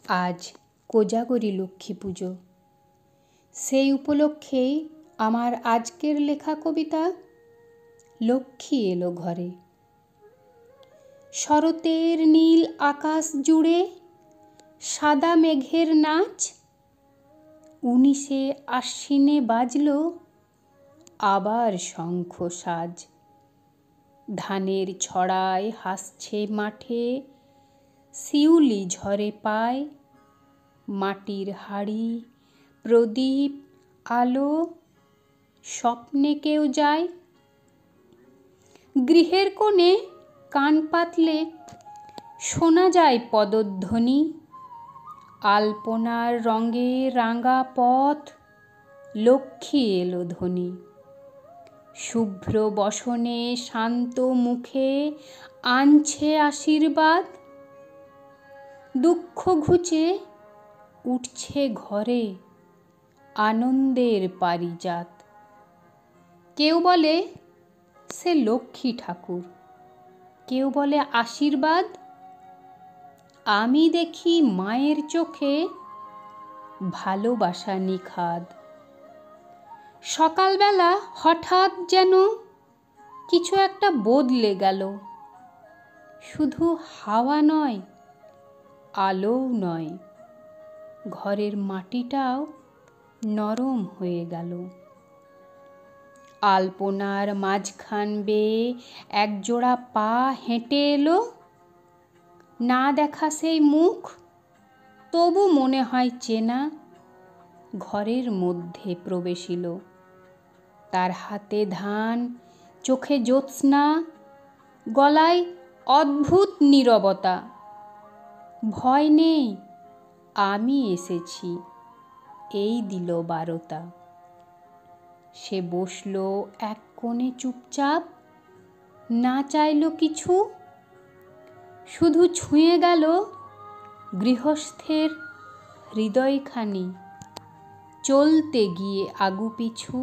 আজ কোজাগরী লক্ষ্মী পুজো। সেই উপলক্ষেই আমার আজকের লেখা কবিতা লক্ষ্মী এলো ঘরে। শরতের নীল আকাশ জুড়ে সাদা মেঘের নাচ, 19শে আশ্বিনে বাজল আবার শঙ্খ সাজ। ধানের ছড়ায় হাসছে মাঠে, শিউলি ঝরে পায়, মাটির হাড়ি প্রদীপ আলো স্বপ্নে কেউ যায়। গৃহের কোণে কান পাতলে শোনা যায় পদধ্বনি, আলপনার রঙে রাঙা পথ লক্ষ্মী এলো ধ্বনি। শুভ্র বসনে শান্ত মুখে আনছে আশীর্বাদ, দুঃখ ঘুচে উঠছে ঘরে আনন্দের পারিজাত। কেউ বলে সে লক্ষ্মী ঠাকুর, কেউ বলে আশীর্বাদ, আমি দেখি মায়ের চোখে ভালোবাসা নিখাদ। সকালবেলা হঠাৎ যেন কিছু একটা বদলে গেল, শুধু হাওয়া নয় আলোও নয়, ঘরের মাটিটাও নরম হয়ে গেল। আলপনার মাঝখান বেয়ে একজোড়া পা হেঁটে এলো, না দেখা সেই মুখ তবু মনে হয় চেনা, ঘরের মধ্যে প্রবেশিল। তার হাতে ধান, চোখে জ্যোৎস্না, গলায় অদ্ভুত নীরবতা। ভয় নেই, আমি এসেছি, এই দিল বারতা। সে বসল এক কোণে চুপচাপ, না চাইল কিছু, শুধু ছুঁয়ে গেল গৃহস্থের হৃদয়খানি, চলতে গিয়ে আগু পিছু।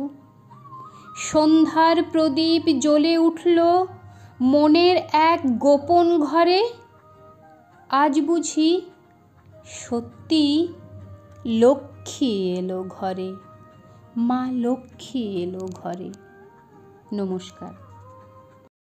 সন্ধ্যার প্রদীপ জ্বলে উঠল মনের এক গোপন ঘরে, আজ বুঝি সত্যি লক্ষ্মী এলো ঘরে, মা লক্ষ্মী এলো ঘরে। নমস্কার।